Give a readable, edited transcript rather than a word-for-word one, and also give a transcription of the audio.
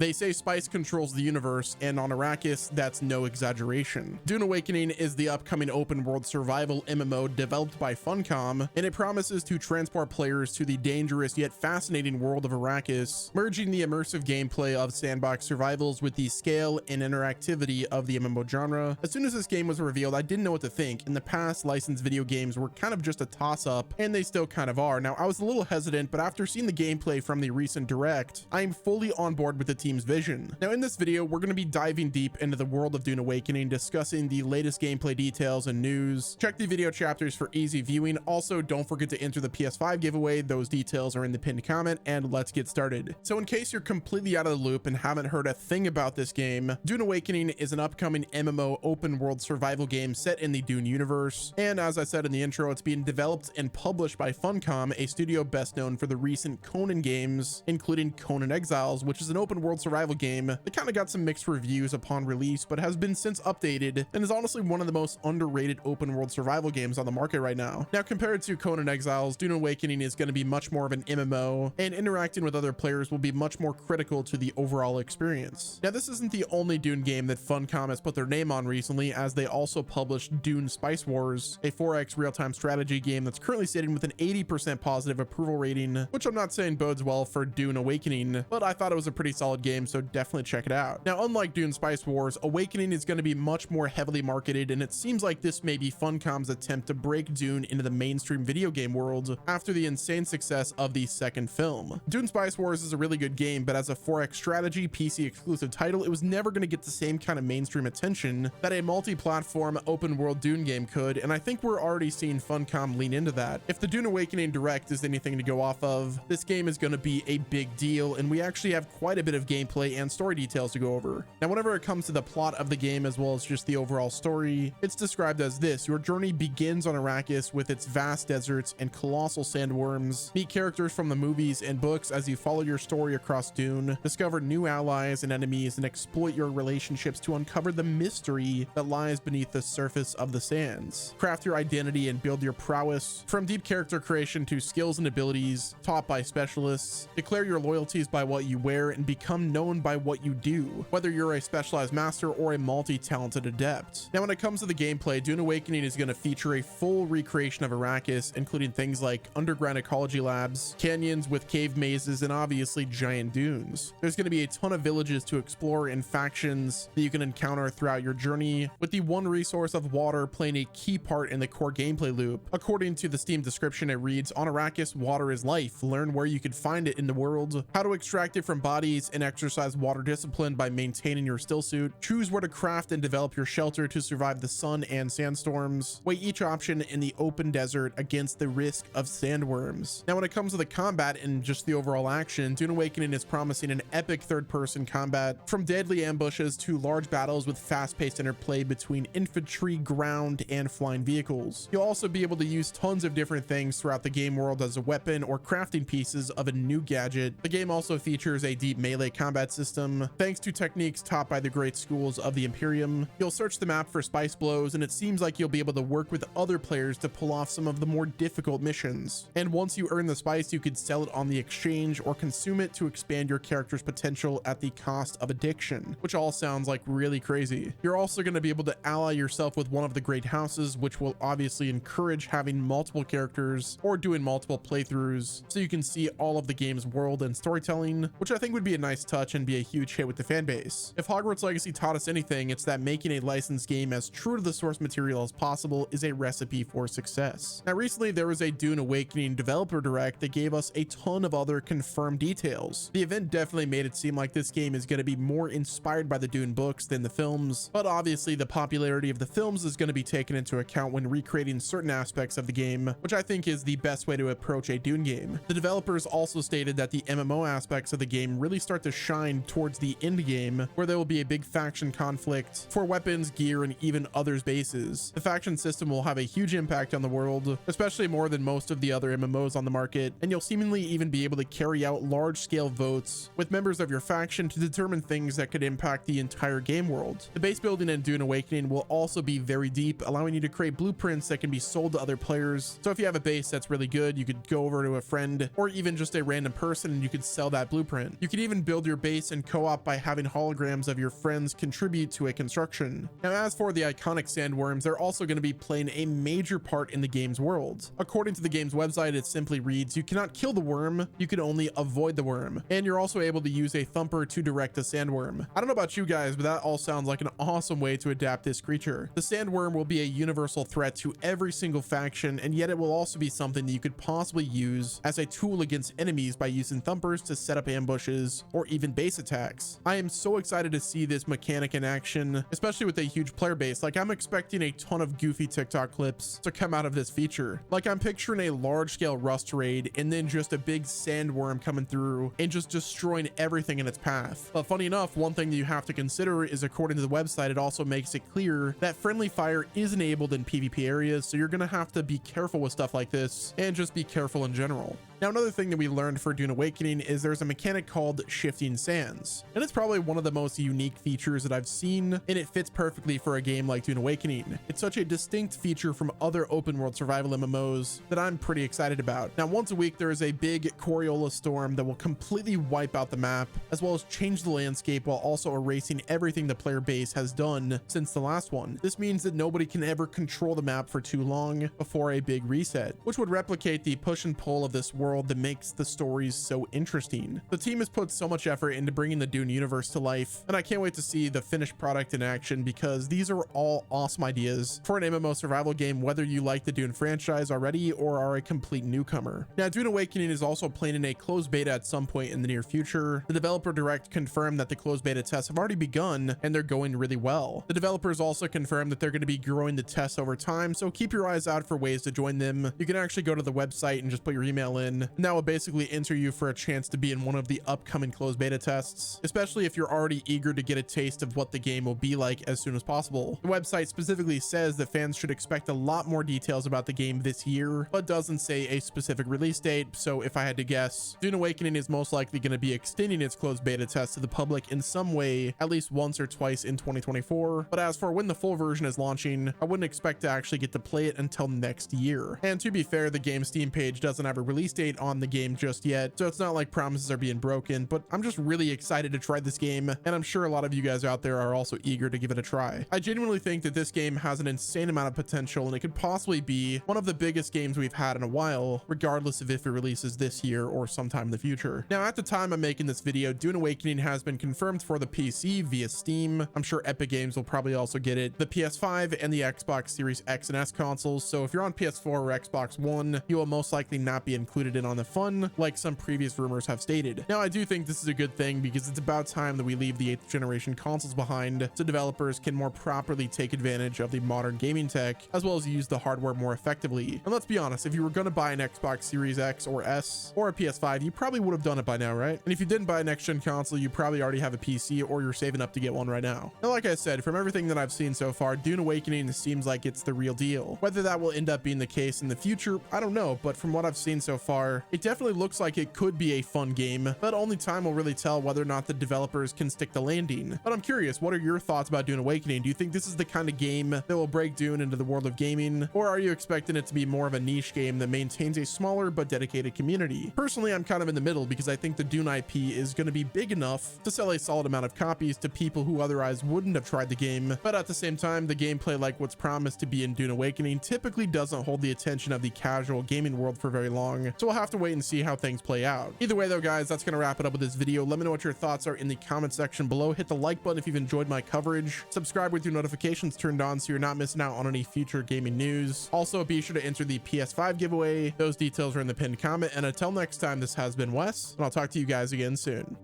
They say spice controls the universe, and on Arrakis, that's no exaggeration. Dune Awakening is the upcoming open world survival MMO developed by Funcom, and it promises to transport players to the dangerous yet fascinating world of Arrakis, merging the immersive gameplay of sandbox survivals with the scale and interactivity of the MMO genre. As soon as this game was revealed, I didn't know what to think. In the past, licensed video games were kind of just a toss-up, and they still kind of are. Now, I was a little hesitant, but after seeing the gameplay from the recent direct, I am fully on board with the team's vision. Now, in this video, we're going to be diving deep into the world of Dune Awakening, discussing the latest gameplay details and news. Check the video chapters for easy viewing. Also, don't forget to enter the PS5 giveaway. Those details are in the pinned comment, and let's get started. So in case you're completely out of the loop and haven't heard a thing about this game, Dune Awakening is an upcoming MMO open world survival game set in the Dune universe. And as I said in the intro, it's being developed and published by Funcom, a studio best known for the recent Conan games, including Conan Exiles, which is an open world survival game that kind of got some mixed reviews upon release, but has been since updated and is honestly one of the most underrated open world survival games on the market right now. Now, compared to Conan Exiles, Dune Awakening is going to be much more of an MMO, and interacting with other players will be much more critical to the overall experience. Now, this isn't the only Dune game that Funcom has put their name on recently, as they also published Dune Spice Wars, a 4X real-time strategy game that's currently sitting with an 80% positive approval rating, which I'm not saying bodes well for Dune Awakening, but I thought it was a pretty solid game, so definitely check it out. Now, unlike Dune Spice Wars, Awakening is going to be much more heavily marketed, and it seems like this may be Funcom's attempt to break Dune into the mainstream video game world after the insane success of the second film. Dune Spice Wars is a really good game, but as a 4X strategy PC exclusive title, it was never going to get the same kind of mainstream attention that a multi-platform open world Dune game could, and I think we're already seeing Funcom lean into that. If the Dune Awakening Direct is anything to go off of, this game is going to be a big deal, and we actually have quite a bit of gameplay and story details to go over. Now, whenever it comes to the plot of the game as well as just the overall story, it's described as this: your journey begins on Arrakis with its vast deserts and colossal sandworms. Meet characters from the movies and books as you follow your story across Dune, discover new allies and enemies, and exploit your relationships to uncover the mystery that lies beneath the surface of the sands. Craft your identity and build your prowess, from deep character creation to skills and abilities taught by specialists. Declare your loyalties by what you wear and become known by what you do, whether you're a specialized master or a multi-talented adept. Now, when it comes to the gameplay, Dune Awakening is going to feature a full recreation of Arrakis, including things like underground ecology labs, canyons with cave mazes, and obviously giant dunes. There's going to be a ton of villages to explore and factions that you can encounter throughout your journey, with the one resource of water playing a key part in the core gameplay loop. According to the Steam description, it reads, "On Arrakis, water is life. Learn where you can find it in the world, how to extract it from bodies, and exercise water discipline by maintaining your still suit. Choose where to craft and develop your shelter to survive the sun and sandstorms. Weigh each option in the open desert against the risk of sandworms." Now, when it comes to the combat and just the overall action, Dune Awakening is promising an epic third-person combat, from deadly ambushes to large battles with fast-paced interplay between infantry, ground, and flying vehicles. You'll also be able to use tons of different things throughout the game world as a weapon or crafting pieces of a new gadget. The game also features a deep melee combat system, thanks to techniques taught by the great schools of the Imperium. You'll search the map for spice blows, and it seems like you'll be able to work with other players to pull off some of the more difficult missions. And once you earn the spice, you could sell it on the exchange or consume it to expand your character's potential at the cost of addiction, which all sounds like really crazy. You're also going to be able to ally yourself with one of the great houses, which will obviously encourage having multiple characters or doing multiple playthroughs, so you can see all of the game's world and storytelling, which I think would be a nice touch and be a huge hit with the fan base. If Hogwarts Legacy taught us anything, it's that making a licensed game as true to the source material as possible is a recipe for success. Now, recently there was a Dune Awakening developer direct that gave us a ton of other confirmed details. The event definitely made it seem like this game is going to be more inspired by the Dune books than the films, but obviously the popularity of the films is going to be taken into account when recreating certain aspects of the game, which I think is the best way to approach a Dune game. The developers also stated that the MMO aspects of the game really start to shine towards the end game, where there will be a big faction conflict for weapons, gear, and even others' bases. The faction system will have a huge impact on the world, especially more than most of the other MMOs on the market, and you'll seemingly even be able to carry out large-scale votes with members of your faction to determine things that could impact the entire game world. The base building in Dune Awakening will also be very deep, allowing you to create blueprints that can be sold to other players. So if you have a base that's really good, you could go over to a friend or even just a random person and you could sell that blueprint. You could even build your base in co-op by having holograms of your friends contribute to a construction. Now, as for the iconic sandworms, they're also going to be playing a major part in the game's world. According to the game's website, it simply reads, you cannot kill the worm, you can only avoid the worm. And you're also able to use a thumper to direct a sandworm. I don't know about you guys, but that all sounds like an awesome way to adapt this creature. The sandworm will be a universal threat to every single faction, and yet it will also be something that you could possibly use as a tool against enemies by using thumpers to set up ambushes or even base attacks. I am so excited to see this mechanic in action, especially with a huge player base. Like, I'm expecting a ton of goofy TikTok clips to come out of this feature. Like, I'm picturing a large scale Rust raid and then just a big sandworm coming through and just destroying everything in its path. But funny enough, one thing that you have to consider is, according to the website, it also makes it clear that friendly fire is enabled in PvP areas, so you're gonna have to be careful with stuff like this and just be careful in general. Now, another thing that we learned for Dune Awakening is there's a mechanic called shifting sands, and it's probably one of the most unique features that I've seen, and it fits perfectly for a game like Dune Awakening. It's such a distinct feature from other open world survival MMOs that I'm pretty excited about. Now, once a week, there is a big Coriolis storm that will completely wipe out the map, as well as change the landscape while also erasing everything the player base has done since the last one. This means that nobody can ever control the map for too long before a big reset, which would replicate the push and pull of this world that makes the stories so interesting. The team has put so much effort into bringing the Dune universe to life, and I can't wait to see the finished product in action, because these are all awesome ideas for an MMO survival game, whether you like the Dune franchise already or are a complete newcomer. Now, Dune Awakening is also playing in a closed beta at some point in the near future. The developer direct confirmed that the closed beta tests have already begun and they're going really well. The developers also confirmed that they're going to be growing the tests over time, so keep your eyes out for ways to join them. You can actually go to the website and just put your email in, and that will basically enter you for a chance to be in one of the upcoming closed beta tests, especially if you're already eager to get a taste of what the game will be like as soon as possible. The website specifically says that fans should expect a lot more details about the game this year, but doesn't say a specific release date. So if I had to guess, Dune Awakening is most likely going to be extending its closed beta test to the public in some way, at least once or twice in 2024. But as for when the full version is launching, I wouldn't expect to actually get to play it until next year. And to be fair, the game's Steam page doesn't have a release date on the game just yet, so it's not like promises are being broken, but I'm just really excited to try this game, and I'm sure a lot of you guys out there are also eager to give it a try. I genuinely think that this game has an insane amount of potential, and it could possibly be one of the biggest games we've had in a while, regardless of if it releases this year or sometime in the future. Now, at the time I'm making this video, Dune Awakening has been confirmed for the PC via Steam. I'm sure Epic Games will probably also get it, the PS5 and the Xbox Series X and S consoles, so if you're on PS4 or Xbox One, you will most likely not be included in on the fun, like some previous rumors have stated. Now, I do think this is a good thing, because it's about time that we leave the 8th generation consoles behind so developers can more properly take advantage of the modern gaming tech, as well as use the hardware more effectively. And let's be honest, if you were going to buy an Xbox Series X or S or a PS5, you probably would have done it by now, right? And if you didn't buy a next gen console, you probably already have a PC, or you're saving up to get one right now. Now, like I said, from everything that I've seen so far, Dune Awakening seems like it's the real deal. Whether that will end up being the case in the future, I don't know, but from what I've seen so far, it definitely looks like it could be a fun game, but only time will really tell whether or not the developers can stick the landing. But I'm curious, what are your thoughts about Dune Awakening? Do you think this is the kind of game that will break Dune into the world of gaming, or are you expecting it to be more of a niche game that maintains a smaller but dedicated community? Personally, I'm kind of in the middle, because I think the Dune IP is going to be big enough to sell a solid amount of copies to people who otherwise wouldn't have tried the game, but at the same time, the gameplay, like what's promised to be in Dune Awakening, typically doesn't hold the attention of the casual gaming world for very long, so we'll have to wait and see how things play out. Either way though, guys, that's gonna wrap it up with this video. Let me know what your thoughts are in the comment section below. Hit the like button if you've enjoyed my coverage, subscribe with your notifications turned on so you're not missing out on any future gaming news. Also, be sure to enter the PS5 giveaway. Those details are in the pinned comment, and until next time, this has been Wes, and I'll talk to you guys again soon.